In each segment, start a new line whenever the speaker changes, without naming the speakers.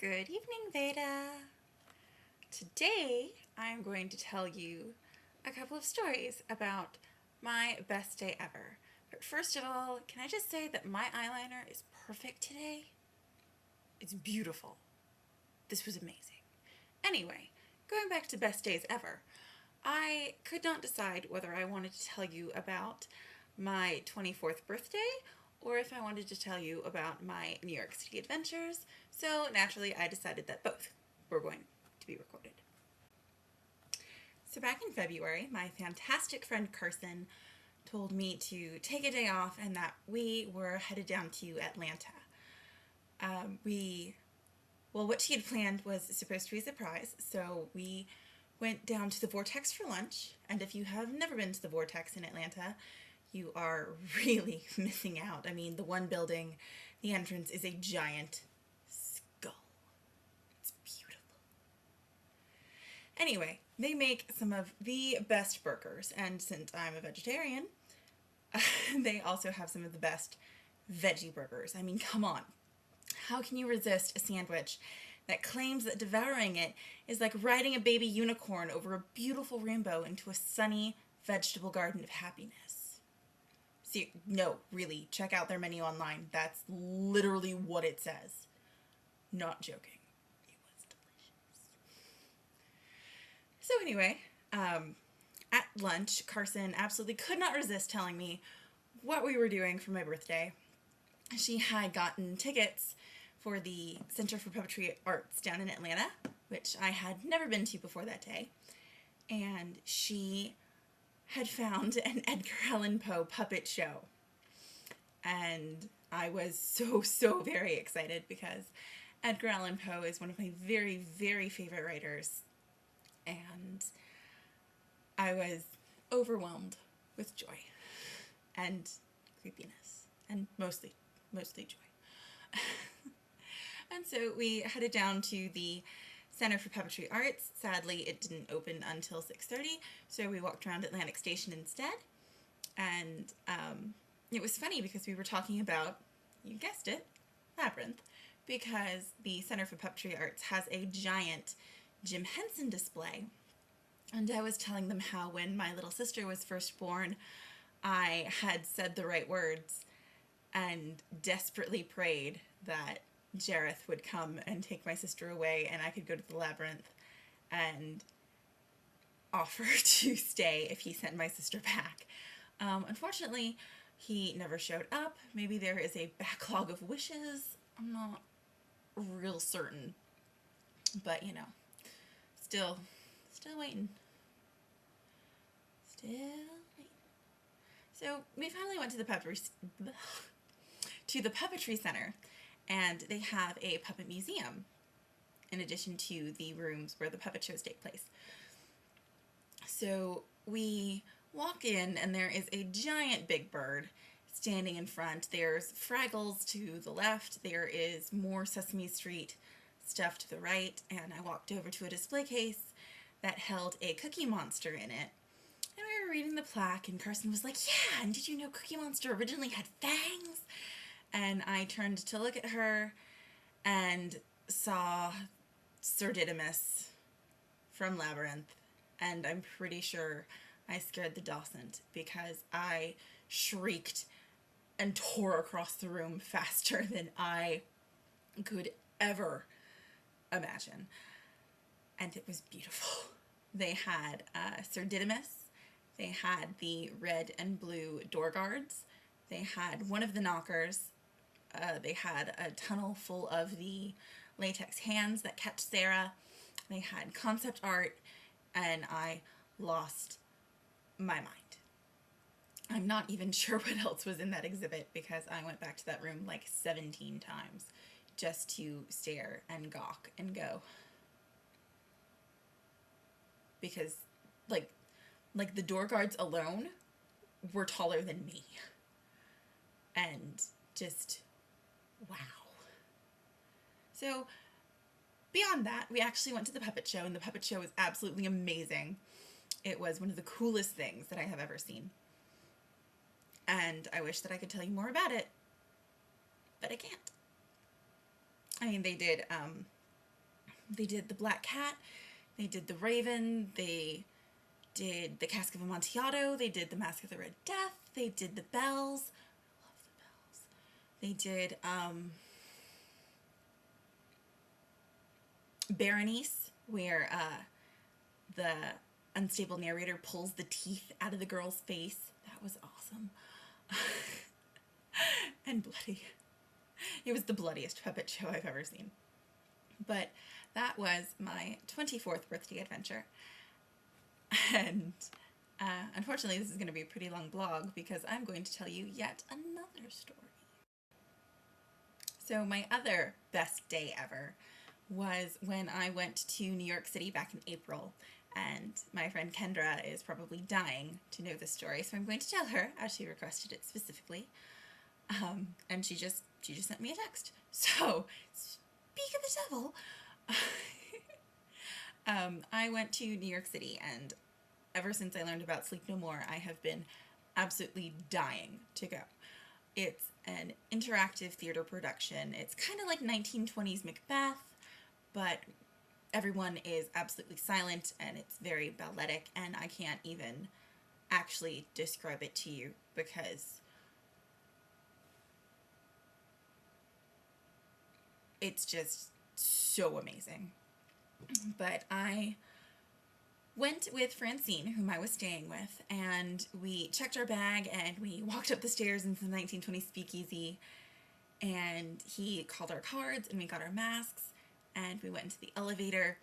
Good evening, VEDA. Today, I'm going to tell you a couple of stories about my best day ever. But first of all, can I just say that my eyeliner is perfect today? It's beautiful. This was amazing. Anyway, going back to best days ever, I could not decide whether I wanted to tell you about my 24th birthday or if I wanted to tell you about my New York City adventures, so naturally I decided that both were going to be recorded. So back in February, my fantastic friend Carson told me to take a day off and that we were headed down to Atlanta. What she had planned was supposed to be a surprise, so we went down to the Vortex for lunch, and if you have never been to the Vortex in Atlanta, you are really missing out. I mean, the one building, the entrance is a giant skull. It's beautiful. Anyway, they make some of the best burgers, and since I'm a vegetarian, they also have some of the best veggie burgers. I mean, come on. How can you resist a sandwich that claims that devouring it is like riding a baby unicorn over a beautiful rainbow into a sunny vegetable garden of happiness? See, no, really, check out their menu online. That's literally what it says. Not joking. It was delicious. So anyway, at lunch, Carson absolutely could not resist telling me what we were doing for my birthday. She had gotten tickets for the Center for Puppetry Arts down in Atlanta, which I had never been to before that day. And she had found an Edgar Allan Poe puppet show. And I was so very excited because Edgar Allan Poe is one of my very, very favorite writers. And I was overwhelmed with joy and creepiness and mostly joy. And so we headed down to the Center for Puppetry Arts. Sadly, it didn't open until 6:30, so we walked around Atlantic Station instead. And it was funny because we were talking about, you guessed it, Labyrinth, because the Center for Puppetry Arts has a giant Jim Henson display. And I was telling them how when my little sister was first born, I had said the right words and desperately prayed that Jareth would come and take my sister away and I could go to the Labyrinth and offer to stay if he sent my sister back. Unfortunately, he never showed up. Maybe there is a backlog of wishes. I'm not real certain. But, you know, still waiting. Still waiting. So we finally went to the Puppetry Center, and they have a puppet museum in addition to the rooms where the puppet shows take place. So we walk in and there is a giant Big Bird standing in front. There's Fraggles to the left. There is more Sesame Street stuff to the right. And I walked over to a display case that held a Cookie Monster in it. And we were reading the plaque and Carson was like, yeah, and did you know Cookie Monster originally had fangs? And I turned to look at her and saw Sir Didymus from Labyrinth, and I'm pretty sure I scared the docent because I shrieked and tore across the room faster than I could ever imagine. And it was beautiful. They had Sir Didymus, they had the red and blue door guards, they had one of the knockers, they had a tunnel full of the latex hands that catch Sarah. They had concept art, and I lost my mind. I'm not even sure what else was in that exhibit because I went back to that room like 17 times just to stare and gawk and go. Because, like the door guards alone were taller than me. And just, wow. So, beyond that, we actually went to the puppet show, and the puppet show was absolutely amazing. It was one of the coolest things that I have ever seen. And I wish that I could tell you more about it, but I can't. I mean, they did They did the Black Cat, they did the Raven, they did the Cask of Amontillado, they did the Mask of the Red Death, they did the Bells. Love the Bells. They did Berenice, where the unstable narrator pulls the teeth out of the girl's face. That was awesome. And bloody. It was the bloodiest puppet show I've ever seen. But that was my 24th birthday adventure. And unfortunately, this is going to be a pretty long blog because I'm going to tell you yet another story. So my other best day ever was when I went to New York City back in April. And my friend Kendra is probably dying to know this story, so I'm going to tell her, as she requested it specifically. And she just sent me a text. So, speak of the devil. I went to New York City, and ever since I learned about Sleep No More, I have been absolutely dying to go. It's an interactive theater production. It's kind of like 1920s Macbeth, but everyone is absolutely silent, and it's very balletic, and I can't even actually describe it to you because it's just so amazing. But I went with Francine, whom I was staying with, and we checked our bag and we walked up the stairs into the 1920s speakeasy, and he called our cards and we got our masks and we went into the elevator,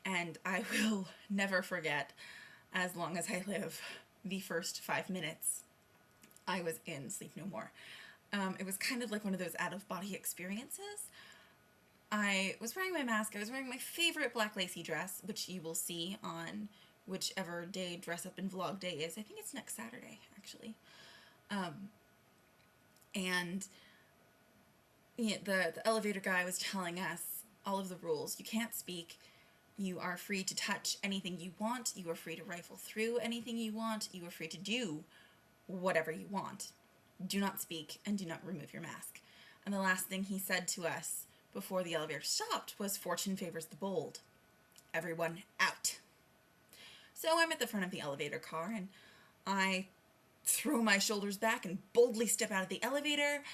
and I will never forget, as long as I live, the first 5 minutes I was in Sleep No More. It was kind of like one of those out-of-body experiences. I was wearing my mask, I was wearing my favorite black lacy dress, which you will see on whichever day Dress Up and Vlog Day is. I think it's next Saturday, actually. And yeah, the elevator guy was telling us all of the rules. You can't speak. You are free to touch anything you want. You are free to rifle through anything you want. You are free to do whatever you want. Do not speak and do not remove your mask. And the last thing he said to us before the elevator stopped was, "Fortune favors the bold. Everyone out." So I'm at the front of the elevator car, and I throw my shoulders back and boldly step out of the elevator,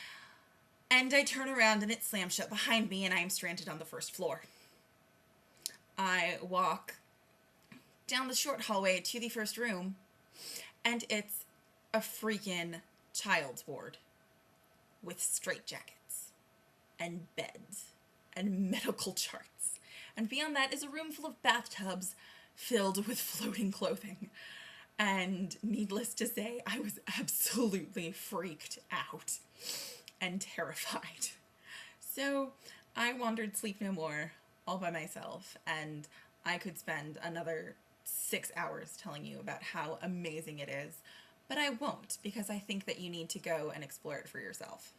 and I turn around and it slams shut behind me, and I am stranded on the first floor. I walk down the short hallway to the first room, and it's a freaking child's ward with straitjackets and beds and medical charts. And beyond that is a room full of bathtubs filled with floating clothing. And needless to say, I was absolutely freaked out and terrified. So I wandered Sleep No More all by myself, and I could spend another 6 hours telling you about how amazing it is, but I won't, because I think that you need to go and explore it for yourself.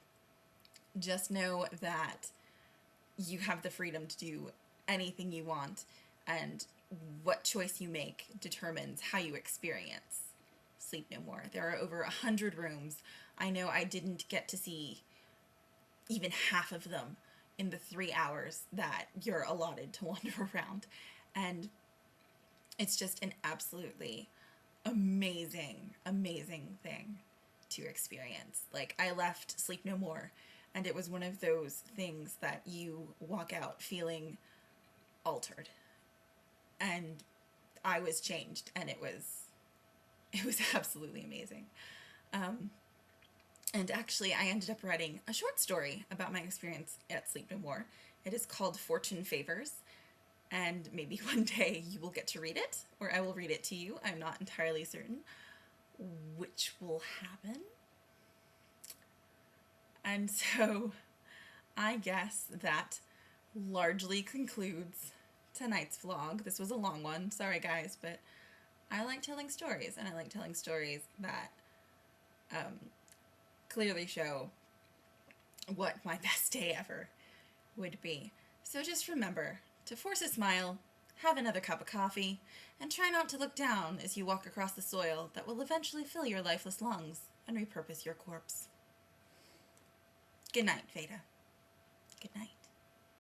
Just know that you have the freedom to do anything you want, and what choice you make determines how you experience Sleep No More. There are over 100 rooms. I know I didn't get to see even half of them in the 3 hours that you're allotted to wander around. And it's just an absolutely amazing, amazing thing to experience. Like, I left Sleep No More, and it was one of those things that you walk out feeling altered. And I was changed, and it was absolutely amazing. And actually, I ended up writing a short story about my experience at Sleep No More. It is called Fortune Favors, and maybe one day you will get to read it, or I will read it to you. I'm not entirely certain which will happen. And so I guess that largely concludes tonight's vlog. This was a long one, sorry guys, but I like telling stories, and I like telling stories that clearly show what my best day ever would be. So just remember to force a smile, have another cup of coffee, and try not to look down as you walk across the soil that will eventually fill your lifeless lungs and repurpose your corpse. Good night, VEDA. Good night.